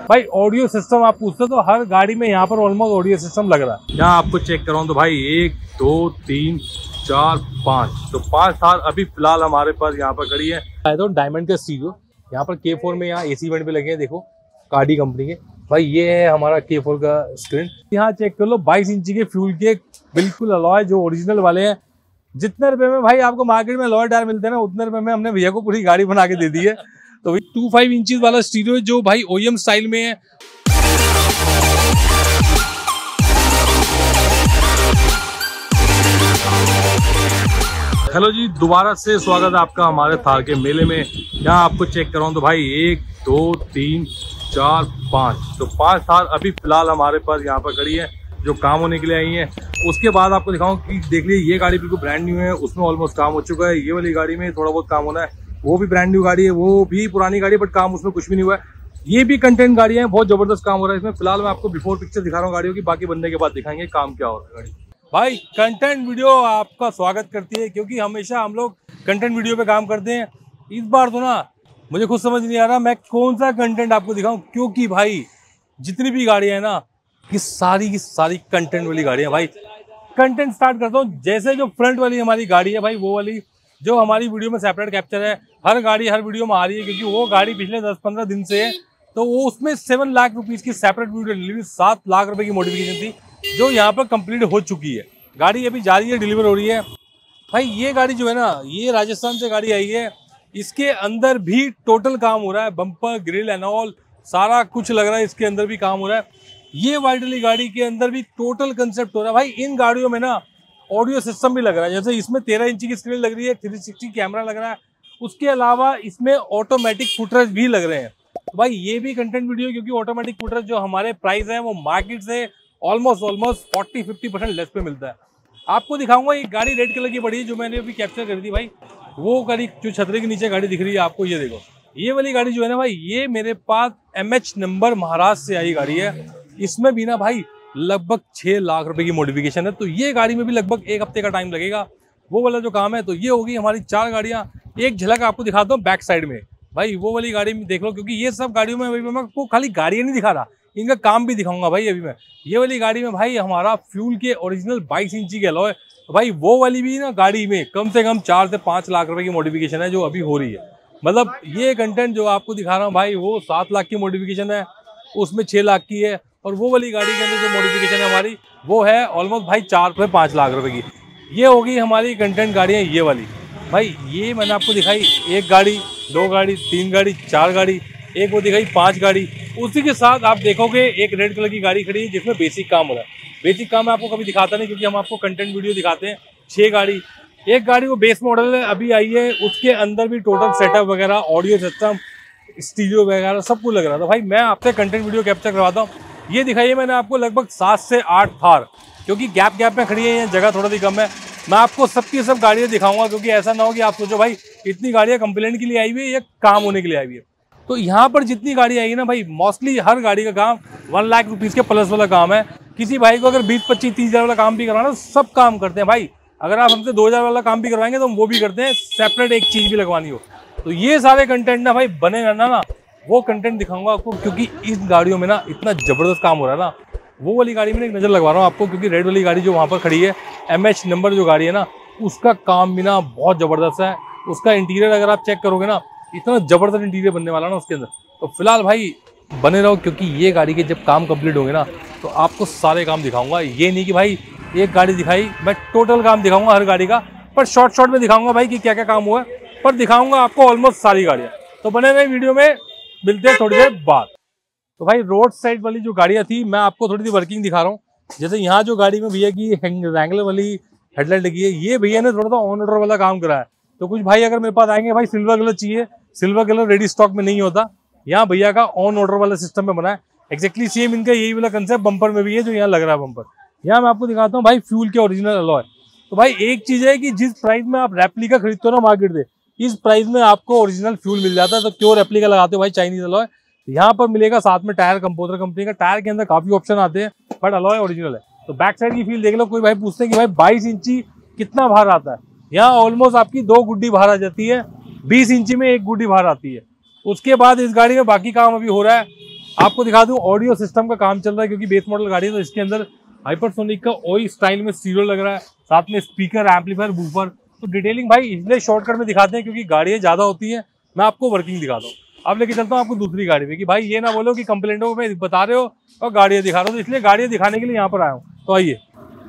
भाई audio system आप पूछते हो तो हर गाड़ी में यहाँ पर ऑलमोस्ट ऑडियो सिस्टम लग रहा है। यहाँ आपको चेक कराऊँ तो भाई 1 2 3 4 5 तो 5 थार अभी फिलहाल हमारे पास यहाँ पर खड़ी है। तो डायमंड का स्टीरियो यहाँ पर K4 में यहाँ AC वेंट पे लगे हैं, देखो कार्डी कंपनी के। भाई ये है हमारा K4 का स्क्रीन। यहाँ चेक कर लो 22 इंची के फ्यूल के बिल्कुल अलॉय जो ओरिजिनल वाले हैं। जितने रुपए में भाई आपको मार्केट में अलॉय टायर मिलते हैं ना, उतने रुपए में हमने भैया को पूरी गाड़ी बना के दे दी है। तो 25 इंचेस वाला स्टीरियो जो भाई OEM स्टाइल में है। हेलो जी, दोबारा से स्वागत है आपका हमारे थार के मेले में। यहाँ आपको चेक कराऊँ तो भाई 1 2 3 4 5 तो 5 थार अभी फिलहाल हमारे पास यहाँ पर खड़ी है जो काम होने के लिए आई है। उसके बाद आपको दिखाऊं कि देख लीजिए ये गाड़ी बिल्कुल ब्रांड न्यू है, उसमें ऑलमोस्ट काम हो चुका है। ये वाली गाड़ी में थोड़ा बहुत काम होना है, वो भी ब्रांड न्यू गाड़ी है, वो भी पुरानी गाड़ी है बट काम उसमें कुछ भी नहीं हुआ है। ये भी कंटेंट गाड़ियां हैं, बहुत जबरदस्त काम हो रहा है इसमें। फिलहाल मैं आपको बिफोर पिक्चर दिखा रहा हूँ गाड़ियों की, बाकी बनने के बाद दिखाएंगे काम क्या हो रहा है गाड़ी। भाई कंटेंट वीडियो आपका स्वागत करती है क्योंकि हमेशा हम लोग कंटेंट वीडियो पे काम करते हैं। इस बार तो ना मुझे खुद समझ नहीं आ रहा मैं कौन सा कंटेंट आपको दिखाऊं, क्योंकि भाई जितनी भी गाड़ियां हैं ना ये सारी की सारी कंटेंट वाली गाड़ियां। भाई कंटेंट स्टार्ट करता हूँ। जैसे जो फ्रंट वाली हमारी गाड़ी है भाई, वो वाली जो हमारी वीडियो में सेपरेट कैप्चर है, हर गाड़ी हर वीडियो में आ रही है क्योंकि वो गाड़ी पिछले 10-15 दिन से है। तो वो उसमें 7 लाख रुपीज की सेपरेट वीडियो डिलीवरी, 7 लाख रुपए की मॉडिफिकेशन थी जो यहाँ पर कंप्लीट हो चुकी है। गाड़ी अभी जा रही है, डिलीवर हो रही है। भाई ये गाड़ी जो है ना, ये राजस्थान से गाड़ी आई है। इसके अंदर भी टोटल काम हो रहा है, बम्पर ग्रिल एंड ऑल सारा कुछ लग रहा है, इसके अंदर भी काम हो रहा है। ये वाइट वाली गाड़ी के अंदर भी टोटल कंसेप्ट हो रहा है। भाई इन गाड़ियों में ना ऑडियो सिस्टम भी लग रहा है, जैसे इसमें 13 इंची की स्क्रीन लग रही है, 360 कैमरा लग रहा है। उसके अलावा इसमें ऑटोमेटिक फुटरेज भी लग रहे हैं। तो भाई ये भी कंटेंट वीडियो, क्योंकि ऑटोमेटिक फुटरेज जो हमारे प्राइस है वो मार्केट से ऑलमोस्ट 40-50% लेस पे मिलता है। आपको दिखाऊंगा एक गाड़ी रेड कलर की पड़ी है जो मैंने अभी कैप्चर कर दी। भाई वो गाड़ी जो छतरे के नीचे गाड़ी दिख रही है आपको, ये देखो ये वाली गाड़ी जो है ना भाई, ये मेरे पास MH नंबर महाराष्ट्र से आई गाड़ी है। इसमें भी ना भाई लगभग 6 लाख रुपए की मॉडिफिकेशन है। तो ये गाड़ी में भी लगभग 1 हफ्ते का टाइम लगेगा वो वाला जो काम है। तो ये होगी हमारी 4 गाड़ियां। एक झलक आपको दिखाता हूँ बैक साइड में। भाई वो वाली गाड़ी में देख लो, क्योंकि ये सब गाड़ियों में अभी मैं आपको खाली गाड़ियां नहीं दिखा रहा, इनका काम भी दिखाऊंगा भाई अभी मैं। ये वाली गाड़ी में भाई हमारा फ्यूल के ओरिजिनल 22 इंची के अलॉय। तो भाई वो वाली भी ना गाड़ी में कम से कम 4 से 5 लाख रुपए की मॉडिफिकेशन है जो अभी हो रही है। मतलब ये कंटेंट जो आपको दिखा रहा हूँ भाई, वो 7 लाख की मॉडिफिकेशन है, उसमें 6 लाख की है। और वो वाली गाड़ी के अंदर जो मॉडिफिकेशन है हमारी, वो है ऑलमोस्ट भाई 4 से 5 लाख रुपए की। ये होगी हमारी कंटेंट गाड़ियाँ ये वाली। भाई ये मैंने आपको दिखाई 1 गाड़ी, 2 गाड़ी, 3 गाड़ी, 4 गाड़ी, एक वो दिखाई 5 गाड़ी। उसी के साथ आप देखोगे एक रेड कलर की गाड़ी खड़ी है जिसमें बेसिक काम हो रहा है। बेसिक काम मैं आपको कभी दिखाता नहीं क्योंकि हम आपको कंटेंट वीडियो दिखाते हैं। 6 गाड़ी, एक गाड़ी वो बेस मॉडल है अभी आई है, उसके अंदर भी टोटल सेटअप वगैरह, ऑडियो सिस्टम, स्टीरियो वगैरह सब कुछ लग रहा था। भाई मैं आपसे कंटेंट वीडियो कैप्चर करवाता हूँ। ये दिखाइए मैंने आपको लगभग 7 से 8 थार, क्योंकि गैप में खड़ी है, जगह थोड़ा सी कम है। मैं आपको सबकी सब गाड़ियाँ दिखाऊंगा क्योंकि ऐसा ना हो कि आप सोचो भाई इतनी गाड़ियाँ कंप्लेंट के लिए आई हुई है या काम होने के लिए आई हुई है। तो यहाँ पर जितनी गाड़ी आई है ना भाई, मोस्टली हर गाड़ी का काम 1 लाख रुपीज़ के प्लस वाला काम है। किसी भाई को अगर 20-25-30 हज़ार वाला काम भी करवाना, सब काम करते हैं भाई। अगर आप हमसे 2000 वाला काम भी करवाएंगे तो हम वो भी करते हैं, सेपरेट एक चीज़ भी लगवानी हो। तो ये सारे कंटेंट ना भाई बने रहना ना, वो कंटेंट दिखाऊंगा आपको क्योंकि इस गाड़ियों में ना इतना ज़बरदस्त काम हो रहा है ना। वो वाली गाड़ी में एक नज़र लगवा रहा हूँ आपको, क्योंकि रेड वाली गाड़ी जो वहाँ पर खड़ी है MH नंबर जो गाड़ी है ना, उसका काम भी ना बहुत ज़बरदस्त है। उसका इंटीरियर अगर आप चेक करोगे ना, इतना ज़बरदस्त इंटीरियर बनने वाला ना उसके अंदर। तो फिलहाल भाई बने रहो क्योंकि ये गाड़ी के जब काम कंप्लीट होंगे ना तो आपको सारे काम दिखाऊंगा। ये नहीं कि भाई एक गाड़ी दिखाई, मैं टोटल काम दिखाऊंगा हर गाड़ी का, पर शॉर्ट में दिखाऊंगा भाई कि क्या क्या काम हुआ है, पर दिखाऊंगा आपको ऑलमोस्ट सारी गाड़ियाँ। तो बने रहे वीडियो में, मिलते हैं थोड़ी देर बाद। तो भाई रोड साइड वाली जो गाड़ियाँ थी मैं आपको थोड़ी सी वर्किंग दिखा रहा हूँ। जैसे यहाँ जो गाड़ी में भैया की रैंगलर वाली हेडलाइट लगी है, ये भैया ने थोड़ा सा ऑन ऑर्डर वाला काम करा है। तो कुछ भाई अगर मेरे पास आएंगे भाई सिल्वर कलर चाहिए, सिल्वर कलर रेडी स्टॉक में नहीं होता, यहाँ भैया का ऑन ऑर्डर वाला सिस्टम में बना है। एक्जैक्टली सेम इनका यही वाला कंसेप्ट बम्पर में भी है जो यहाँ लग रहा है बम्पर। यहाँ मैं आपको दिखाता हूँ भाई फ्यूल के ओरिजिनल अलॉय। तो भाई एक चीज है कि जिस प्राइस में आप रेप्लिका खरीदते हो ना मार्केट से, इस प्राइस में आपको ओरिजिनल फ्यूल मिल जाता है। तो क्यों रेप्लिका लगाते हो भाई चाइनीज अलॉय। यहाँ पर मिलेगा साथ में टायर, कंपोजर कंपनी का टायर के अंदर काफी ऑप्शन आते हैं, बट अलॉय ओरिजिनल है। तो बैक साइड की फील देख लो। कोई भाई पूछते हैं कि भाई 22 इंची कितना बाहर आता है, यहाँ ऑलमोस्ट आपकी 2 गुड्डी बाहर आ जाती है, 20 इंची में 1 गुड्डी बाहर आती है। उसके बाद इस गाड़ी में बाकी काम अभी हो रहा है। आपको दिखा दूं ऑडियो सिस्टम का काम चल रहा है, क्योंकि बेस मॉडल गाड़ी है तो इसके अंदर हाइपरसोनिक का ओई स्टाइल में स्टीरियो लग रहा है, साथ में स्पीकर, एम्पलीफायर, बूफर। तो डिटेलिंग भाई इसलिए शॉर्टकट में दिखाते हैं क्योंकि गाड़ियाँ ज्यादा होती हैं। मैं आपको वर्किंग दिखाता हूँ। अब लेके चलता हूँ आपको दूसरी गाड़ी में कि भाई ये ना बोलो कि कंप्लेंटों में बता रहे हो और गाड़ियाँ दिखा रहे हो, तो इसलिए गाड़ियाँ दिखाने के लिए यहाँ पर आया हूँ। तो आइए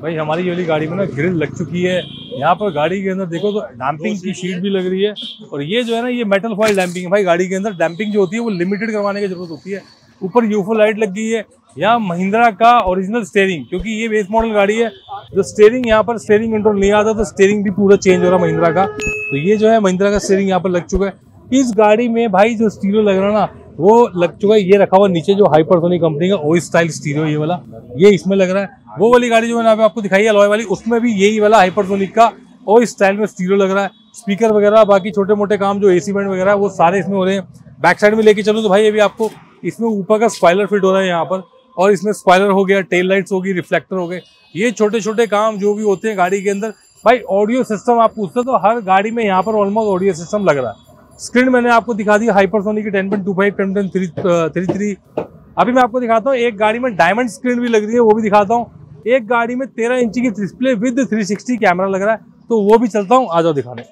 भाई, हमारी ये वाली गाड़ी में ना ग्रिल लग चुकी है। यहाँ पर गाड़ी के अंदर देखो तो डैम्पिंग की शीट भी लग रही है, और ये जो है ना ये मेटल फॉइल डैम्पिंग है भाई। गाड़ी के अंदर डैम्पिंग जो होती है वो लिमिटेड करवाने की जरूरत होती है। ऊपर यूफो लाइट लग गई है। यहाँ महिंद्रा का ओरिजिनल स्टीयरिंग, क्योंकि ये बेस मॉडल गाड़ी है, जो स्टीयरिंग यहाँ पर स्टीयरिंग कंट्रोल नहीं आता तो स्टीयरिंग भी पूरा चेंज हो रहा है महिंद्रा का। तो ये जो है महिंद्रा का स्टीयरिंग यहाँ पर लग चुका है। इस गाड़ी में भाई जो स्टीरियो लग रहा है ना वो लग चुका है। ये रखा हुआ नीचे जो हाइपरसोनिक कंपनी का ओई स्टाइल स्टीरियो ये वाला, ये इसमें लग रहा है। वो वाली गाड़ी जो मैंने आपको दिखाई है अलॉय वाली, उसमें भी यही वाला हाइपरसोनिक का ओई स्टाइल में स्टीरियो लग रहा है। स्पीकर वगैरह बाकी छोटे मोटे काम जो एसी वेंट वगैरह वो सारे इसमें हो रहे हैं। बैक साइड में लेके चलो तो भाई ये भी आपको इसमें ऊपर का स्पॉइलर फिट हो रहा है यहाँ पर, और इसमें स्पॉइलर हो गया, टेल लाइट्स होगी, रिफ्लेक्टर हो गए, ये छोटे छोटे काम जो भी होते हैं गाड़ी के अंदर। भाई ऑडियो सिस्टम आप पूछते तो हर गाड़ी में यहाँ पर ऑलमोस्ट ऑडियो सिस्टम लग रहा है। स्क्रीन मैंने आपको दिखा दी हाइपरसोनिक की 10.25, 10.33। अभी मैं आपको दिखाता हूँ एक गाड़ी में डायमंड स्क्रीन भी लग रही है, वो भी दिखाता हूँ। एक गाड़ी में 13 इंची की डिस्प्ले विद 360 कैमरा लग रहा है, तो वो भी चलता हूँ, आ जाओ दिखाने।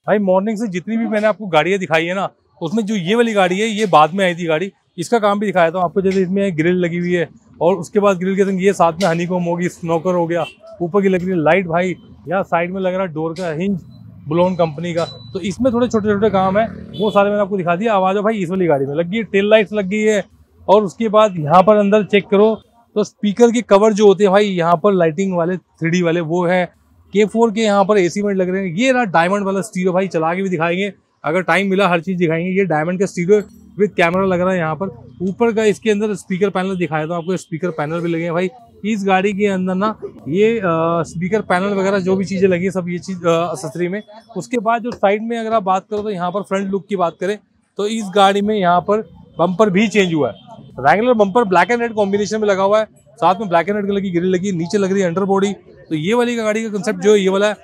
भाई मॉर्निंग से जितनी भी मैंने आपको गाड़ियाँ दिखाई है ना, उसमें जो ये वाली गाड़ी है ये बाद में आई थी गाड़ी, इसका काम भी दिखाया था आपको। जैसे इसमें ग्रिल लगी हुई है, और उसके बाद ग्रिल के संग ये साथ में हनीकॉम होगी, स्नोकर हो गया, ऊपर की लग रही है लाइट। भाई यहाँ साइड में लग रहा है डोर का हिंज ब्लोन कंपनी का। तो इसमें थोड़े छोटे छोटे काम है, वो सारे मैंने आपको दिखा दिया। आवाज़ भाई इस वाली गाड़ी में लग गई है, टेल लाइट्स लग गई है। और उसके बाद यहाँ पर अंदर चेक करो तो स्पीकर के कवर जो होते हैं भाई यहाँ पर लाइटिंग वाले 3D वाले वो है। K4 के यहाँ पर AC वेंट लग रहे हैं। ये रहा डायमंड वाला स्टीरियो, भाई चला के भी दिखाएंगे, अगर टाइम मिला हर चीज़ दिखाएंगे। ये डायमंड का स्टीरियो विद कैमरा लग रहा है यहाँ पर। ऊपर का इसके अंदर स्पीकर पैनल दिखाया था आपको, स्पीकर पैनल भी लगे हैं भाई इस गाड़ी के अंदर ना। ये स्पीकर पैनल वगैरह जो भी चीज़ें लगी है सब ये चीज़ एक्सेसरी में। उसके बाद जो साइड में अगर आप बात करो तो यहाँ पर फ्रंट लुक की बात करें तो इस गाड़ी में यहाँ पर बम्पर भी चेंज हुआ है। Wrangler bumper black and red combination में लगा हुआ है, साथ में ब्लैक एंड रेड कलर की ग्रिल लगी, नीचे लग रही है अंडर बॉडी। तो ये वाली गाड़ी का कंसेप्ट जो है ये वाला है।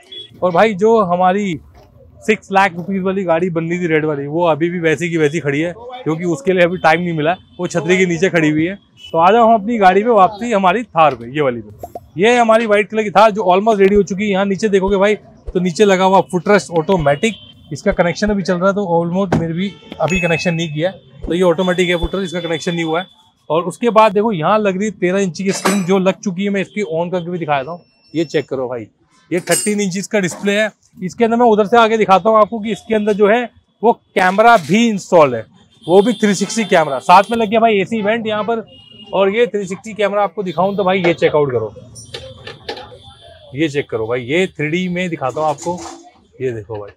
और भाई जो हमारी 6 लाख रुपीज़ वाली गाड़ी बननी थी रेड वाली, वो अभी भी वैसी की वैसी खड़ी है, क्योंकि उसके लिए अभी टाइम नहीं मिला, वो छतरी के नीचे खड़ी हुई है। तो आ जाओ हम अपनी गाड़ी पे वापसी, हमारी थार पे, ये वाली पे। ये है हमारी व्हाइट कलर की थार जो ऑलमोस्ट रेडी हो चुकी है। यहाँ नीचे देखोगे भाई तो नीचे लगा हुआ फुटरेस्ट ऑटोमेटिक, इसका कनेक्शन अभी चल रहा है, तो ऑलमोस्ट मेरे भी अभी कनेक्शन नहीं किया। तो ये ऑटोमेटिक है फुटरेस्ट, इसका कनेक्शन नहीं हुआ है। और उसके बाद देखो यहाँ लग रही है 13 इंची की स्क्रीन जो लग चुकी है। मैं इसकी ऑन करके भी दिखाया था, ये चेक करो भाई, ये 13 इंचज का डिस्प्ले है। इसके अंदर मैं उधर से आगे दिखाता हूँ आपको कि इसके अंदर जो है वो कैमरा भी इंस्टॉल है, वो भी 360 कैमरा साथ में लग गया भाई। AC वेंट यहाँ पर, और ये 360 कैमरा आपको दिखाऊं तो भाई ये चेकआउट करो, ये चेक करो भाई, ये 3D में दिखाता हूँ आपको। ये देखो भाई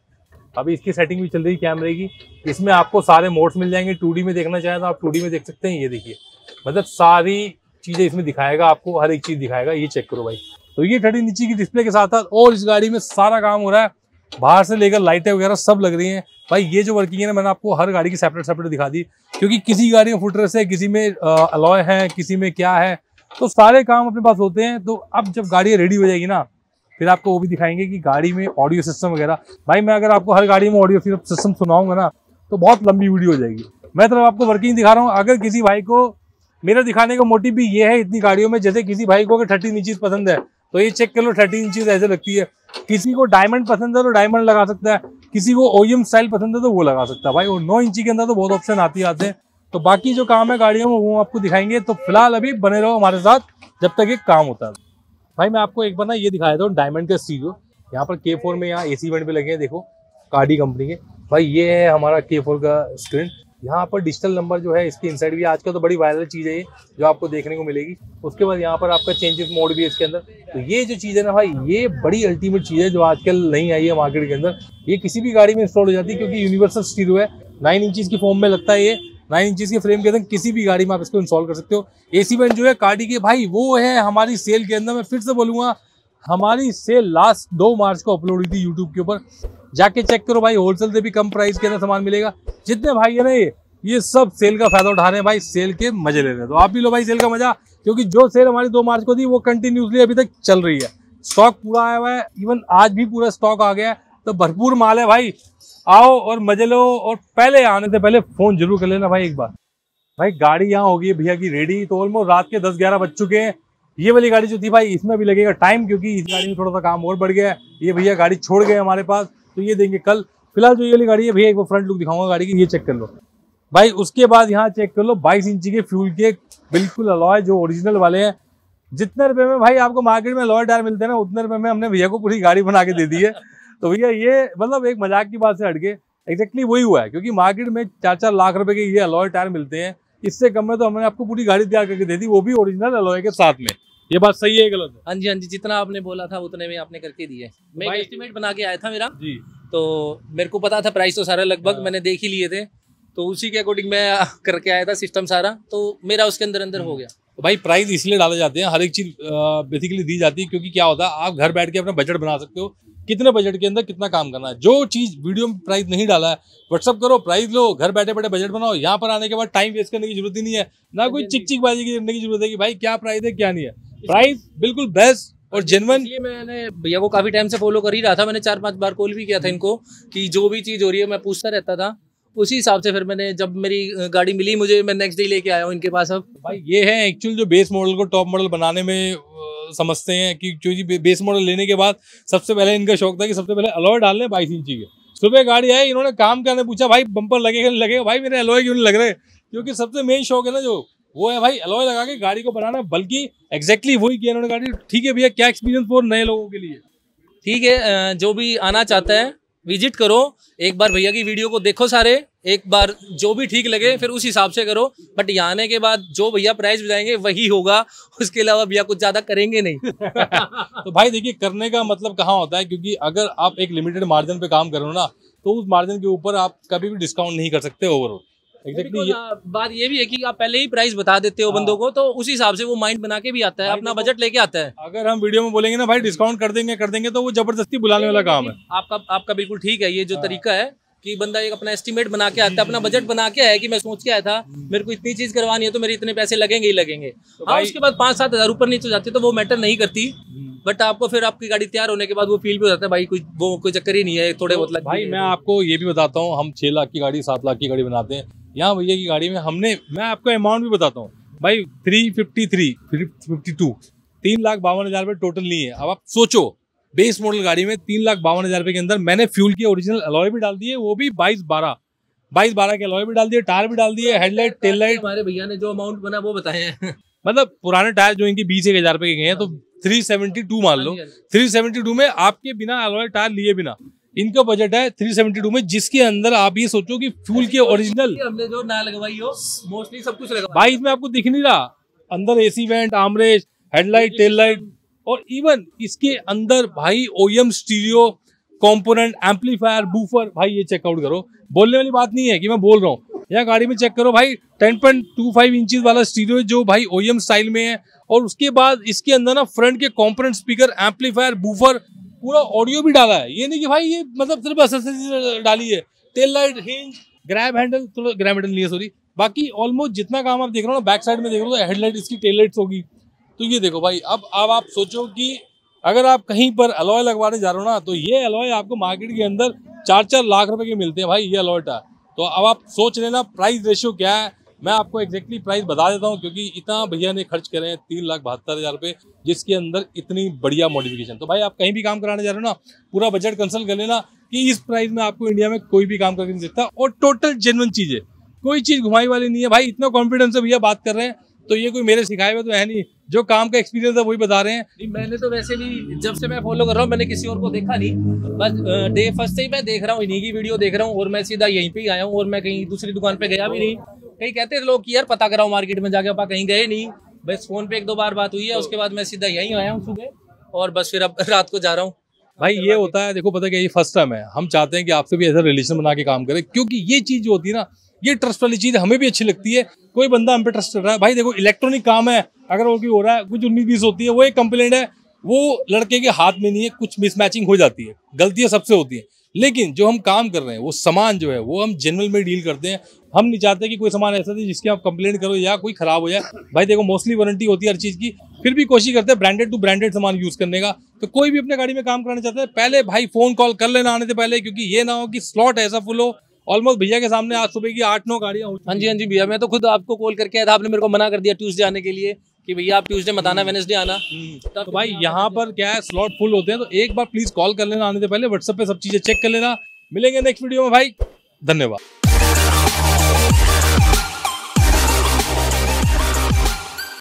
अभी इसकी सेटिंग भी चल रही है कैमरे की। इसमें आपको सारे मोड्स मिल जाएंगे। 2D में देखना चाहे तो आप 2D में देख सकते हैं। ये देखिए मतलब सारी चीज़ें इसमें दिखाएगा आपको, हर एक चीज़ दिखाएगा। ये चेक करो भाई, तो ये 13 इंची की डिस्प्ले के साथ साथ और इस गाड़ी में सारा काम हो रहा है, बाहर से लेकर लाइटें वगैरह सब लग रही हैं भाई। ये जो वर्किंग है ना मैंने आपको हर गाड़ी की सेपरेट दिखा दी, क्योंकि किसी गाड़ी में फुटरेस्ट है, किसी में अलॉय है, किसी में क्या है, तो सारे काम अपने पास होते हैं। तो अब जब गाड़ी रेडी हो जाएगी ना फिर आपको वो भी दिखाएंगे कि गाड़ी में ऑडियो सिस्टम वगैरह। भाई मैं अगर आपको हर गाड़ी में ऑडियो सिस्टम सुनाऊंगा ना तो बहुत लंबी वीडियो हो जाएगी। मैं तो आपको वर्किंग दिखा रहा हूँ। अगर किसी भाई को मेरा दिखाने का मोटिव भी ये है इतनी गाड़ियों में, जैसे किसी भाई को अगर 13 इंचज पसंद है तो ये चेक कर लो, 13 इंचज ऐसे लगती है। किसी को डायमंड पसंद है तो डायमंड लगा सकता है, किसी को OEM स्टाइल पसंद है तो वो लगा सकता है भाई। और 9 इंची के अंदर तो बहुत ऑप्शन आते हैं। तो बाकी जो काम है गाड़ियों में वो आपको दिखाएंगे। तो फिलहाल अभी बने रहो हमारे साथ जब तक ये काम होता है। भाई मैं आपको एक बार ना ये दिखाया था डायमंड का स्टीरियो, यहाँ पर K4 में यहाँ AC वेंट पे लगे हैं, देखो कार्डी कंपनी के। भाई ये है हमारा K4 का स्क्रीन। यहाँ पर डिजिटल नंबर जो है इसके इनसाइड भी आजकल तो बड़ी वायरल चीज़ है ये, जो आपको देखने को मिलेगी। उसके बाद यहाँ पर आपका चेंजेस मोड भी है इसके अंदर। तो ये जो चीज़ है ना भाई, ये बड़ी अल्टीमेट चीज़ है जो आजकल नहीं आई है मार्केट के अंदर। ये किसी भी गाड़ी में इंस्टॉल हो जाती है, क्योंकि यूनिवर्सल स्टीरियो है, 9 इंचज की फॉर्म में लगता है। ये 9 इंचज के फ्रेम के अंदर किसी भी गाड़ी में आप इसको इंस्टॉल कर सकते हो। AC वेंट जो है कार्डी के भाई वो है हमारी सेल के अंदर। मैं फिर से बोलूँगा, हमारी सेल लास्ट 2 मार्च को अपलोड हुई थी यूट्यूब के ऊपर, जाके चेक करो भाई। होलसेल से भी कम प्राइस के अंदर सामान मिलेगा। जितने भाई है ना ये सब सेल का फायदा उठा रहे हैं भाई, सेल के मजे ले रहे हैं। तो आप भी लो भाई सेल का मजा, क्योंकि जो सेल हमारी 2 मार्च को थी वो कंटिन्यूसली अभी तक चल रही है। स्टॉक पूरा आया हुआ है, इवन आज भी पूरा स्टॉक आ गया है। तो भरपूर माल है भाई, आओ और मजे लो। और पहले आने से पहले फोन जरूर कर लेना भाई एक बार। भाई गाड़ी यहाँ होगी भैया की रेडी, तो ऑलमोस्ट रात के 10-11 बज चुके हैं। ये वाली गाड़ी जो थी भाई इसमें भी लगेगा टाइम, क्योंकि इस गाड़ी में थोड़ा सा काम और बढ़ गया है। ये भैया गाड़ी छोड़ गए हमारे पास, तो ये देंगे कल। फिलहाल जो ये वाली गाड़ी है भैया, एक बार फ्रंट लुक दिखाऊंगा गाड़ी की, ये चेक कर लो भाई। उसके बाद यहाँ चेक कर लो 22 इंची के फ्यूल के बिल्कुल अलॉय जो ओरिजिनल वाले हैं। जितने रुपए में भाई आपको मार्केट में अलॉय टायर मिलते हैं ना, उतने रुपए में हमने भैया को पूरी गाड़ी बना के दे दी है। तो भैया ये मतलब एक मजाक की बात से हटके एग्जैक्टली वही हुआ है, क्योंकि मार्केट में 4-4 लाख रुपए के ये अलॉय टायर मिलते हैं। इससे कम में तो हमने आपको पूरी गाड़ी तैयार करके दे दी, वो भी ओरिजिनल अलॉय के साथ में। ये बात सही है गलत है? हाँ जी हाँ जी, जितना आपने बोला था उतने में आपने करके दिए। मैं एक एस्टिमेट बना के आया था मेरा जी, तो मेरे को पता था प्राइस तो सारा लगभग मैंने देख ही लिए थे, तो उसी के अकॉर्डिंग मैं करके आया था सिस्टम सारा, तो मेरा उसके अंदर अंदर हो गया। तो भाई प्राइस इसलिए डाले जाते हैं, हर एक चीज बेसिकली दी जाती है, क्योंकि क्या होता है आप घर बैठ के अपना बजट बना सकते हो, कितने बजट के अंदर कितना काम करना है। जो चीज वीडियो में प्राइस नहीं डाला है व्हाट्सअप करो, प्राइस लो, घर बैठे बैठे बजट बनाओ। यहाँ पर आने के बाद टाइम वेस्ट करने की जरूरत ही नहीं है, ना कोई चिक बाजी करने की जरूरत है कि भाई क्या प्राइस है क्या नहीं है। प्राइस बिल्कुल बेस्ट और जेन्युइन। ये मैंने भैया को काफी टाइम से फॉलो कर ही रहा था, मैंने 4-5 बार कॉल भी किया था इनको कि जो भी चीज हो रही है मैं पूछता रहता था। उसी हिसाब से फिर मैंने जब मेरी गाड़ी मिली मुझे, मैं नेक्स्ट डे लेके आया हूँ इनके पास। अब भाई ये है एक्चुअल जो बेस मॉडल को टॉप मॉडल बनाने में समझते हैं कि क्योंकि बेस मॉडल लेने के बाद सबसे पहले इनका शौक था कि सबसे पहले अलॉय डालने 22 इंची के। सुबह गाड़ी आई, इन्होंने काम करने पूछा भाई बम्पर लगेगा नहीं लगेगा, भाई मेरे अलॉय क्यों नहीं लग रहे, क्योंकि सबसे मेन शौक है ना जो वो है भाई अलॉय लगा के गाड़ी को बनाना। बल्कि एग्जैक्टली वही किया इन्होंने गाड़ी। ठीक है भैया, क्या एक्सपीरियंस फॉर नए लोगों के लिए? ठीक है, जो भी आना चाहता है विजिट करो, एक बार भैया की वीडियो को देखो सारे, एक बार जो भी ठीक लगे फिर उस हिसाब से करो। बट यहाँ आने के बाद जो भैया प्राइस बताएंगे वही होगा, उसके अलावा भैया कुछ ज्यादा करेंगे नहीं। तो भाई देखिए करने का मतलब कहाँ होता है, क्योंकि अगर आप एक लिमिटेड मार्जिन पे काम करो ना, तो उस मार्जिन के ऊपर आप कभी भी डिस्काउंट नहीं कर सकते ओवरऑल। एग्जैक्टली बात ये भी है कि आप पहले ही प्राइस बता देते हो बंदों को, तो उस हिसाब से वो माइंड बना के भी आता है, अपना बजट लेके आता है। अगर हम वीडियो में बोलेंगे ना भाई डिस्काउंट कर देंगे, तो वो जबरदस्ती बुलाने वाला काम है। आपका बिल्कुल ठीक है, ये जो तरीका है कि बंदा एक अपना एस्टिमेट बना के आता है, अपना बजट बना के आया कि मैं सोच के आया था मेरे को इतनी चीज करवानी है तो मेरे इतने पैसे लगेंगे ही लगेंगे। तो हाँ, उसके बाद 5-7 हज़ार ऊपर नीचे जाते तो वो मैटर नहीं करती। बट आपको फिर आपकी गाड़ी तैयार होने के बाद वो फील भी हो जाता है भाई कोई चक्कर ही नहीं है, थोड़े बहुत लग। भाई मैं आपको ये भी बताता हूँ, हम 6 लाख की गाड़ी 7 लाख की गाड़ी बनाते हैं। यहाँ भैया की गाड़ी में मैं आपको अमाउंट भी बताता हूँ भाई, 352 3,52,000 रुपये टोटल नहीं है। अब आप सोचो बेस मॉडल गाड़ी में 3,52,000 रुपये के अंदर मैंने फ्यूल की ओरिजिनल अलॉय भी डाल दी है, वो भी 22-12 के अलॉय भी डाल दिए, टायर भी डाल दिए, हेडलाइट टेल लाइट। हमारे भैया ने जो अमाउंट बना वो बताए हैं। मतलब पुराने टायर जो इनकी 20,000 रुपए के गए हैं, तो 372 मान लो। 372 में आपके बिना अलॉय टायर लिए बिना इनका बजट है 372 में, जिसके अंदर आप ये सोचो कि फ्यूल के ओरिजिनल हमने जो ना लगवाई हो मोस्टली सब कुछ लगवाया। भाई इसमें आपको दिख नहीं रहा, अंदर AC vent, armrest, headlight, tail light, और इवन इसके अंदर भाई OEM stereo component, amplifier, woofer. भाई ये चेकआउट करो, बोलने वाली बात नहीं है कि मैं बोल रहा हूँ, यहाँ गाड़ी में चेक करो भाई 10.25 इंचेस वाला स्टीरियो जो भाई ओईएम स्टाइल में है। और उसके बाद इसके अंदर ना फ्रंट के कंपोनेंट, स्पीकर, एम्पलीफायर, बूफर, पूरा ऑडियो भी डाला है। ये नहीं कि भाई ये मतलब सिर्फ एक्सेसरीज डाली है। Tail light, hinge, grab handle, तो ग्रैब हैंडल नहीं है सॉरी, बाकी ऑलमोस्ट जितना काम आप देख रहे हो ना, बैक साइड में देख रहे हो हेडलाइट इसकी टेल लाइट्स होगी। तो ये देखो भाई, अब आप सोचो कि अगर आप कहीं पर अलॉय लगवाने जा रहे हो ना, तो ये अलॉय आपको मार्केट के अंदर 4-4 लाख रुपए के मिलते हैं भाई ये अलॉय टायर। तो अब आप सोच लेना प्राइस रेशियो क्या है। मैं आपको एग्जैक्टली प्राइस बता देता हूँ, क्योंकि इतना भैया ने खर्च करे हैं 3,72,000 रुपये, जिसके अंदर इतनी बढ़िया मॉडिफिकेशन। तो भाई आप कहीं भी काम कराने जा रहे हो ना, पूरा बजट कंसल्ट कर लेना कि इस प्राइस में आपको इंडिया में कोई भी काम करके नहीं सकता, और टोटल जेन्युइन चीज़ है, कोई चीज़ घुमाई वाली नहीं है भाई। इतना कॉन्फिडेंस से भैया बात कर रहे हैं, तो ये कोई मेरे सिखाए हुए तो है नहीं, जो काम का एक्सपीरियंस है वही बता रहे हैं। मैंने तो वैसे भी जब से मैं फॉलो कर रहा हूँ मैंने किसी और को देखा नहीं, बस डे फर्स्ट से ही मैं देख रहा हूँ, इन्हीं की वीडियो देख रहा हूँ, और मैं सीधा यहीं पे ही आया हूँ, और मैं कहीं दूसरी दुकान पे गया भी नहीं। कहीं कहते थे लोग कि यार पता कराओ मार्केट में जाके, आप कहीं गए नहीं, बस फोन पे 1-2 बार बात हुई है, उसके बाद मैं सीधा यहीं आया हूँ सुबह, और बस फिर अब रात को जा रहा हूँ। भाई ये होता है, देखो पता क्या, ये फर्स्ट टाइम है, हम चाहते हैं कि आपसे भी ऐसा रिलेशन बना के काम करें, क्योंकि ये चीज जो होती है ना, ये ट्रस्ट वाली चीज हमें भी अच्छी लगती है। कोई बंदा हम पे ट्रस्ट कर रहा है, भाई देखो इलेक्ट्रॉनिक काम है, अगर वो हो रहा है कुछ 19-20 होती है, वो एक कंप्लेंट है, वो लड़के के हाथ में नहीं है, कुछ मिसमैचिंग हो जाती है, गलतियां सबसे होती हैं। लेकिन जो हम काम कर रहे हैं वो सामान जो है वो हम जेन्युइन में डील करते हैं। हम नहीं चाहते कि कोई सामान ऐसा दे जिसकी आप कंप्लेंट करो या कोई खराब हो जाए। भाई देखो मोस्टली वारंटी होती है हर चीज़ की, फिर भी कोशिश करते हैं ब्रांडेड टू ब्रांडेड सामान यूज़ करने का। तो कोई भी अपने गाड़ी में काम कराना चाहता है, पहले भाई फ़ोन कॉल कर लेना आने से पहले, क्योंकि ये ना हो कि स्लॉट ऐसा फुल हो ऑलमोस्ट भैया के सामने आज सुबह की 8-9 गाड़ियां हो। हाँ जी भैया, मैं तो खुद आपको कॉल करके आया था, आपने मेरे को मना कर दिया ट्यूसडे आने के लिए कि भैया आप ट्यूसडे मत आना, वेडनेसडे आना। तो भाई यहाँ पर क्या है, स्लॉट फुल होते हैं, तो एक बार प्लीज कॉल कर लेना आने से पहले, व्हाट्सएप पे सब चीजें चेक कर लेना। मिलेंगे नेक्स्ट वीडियो में भाई, धन्यवाद।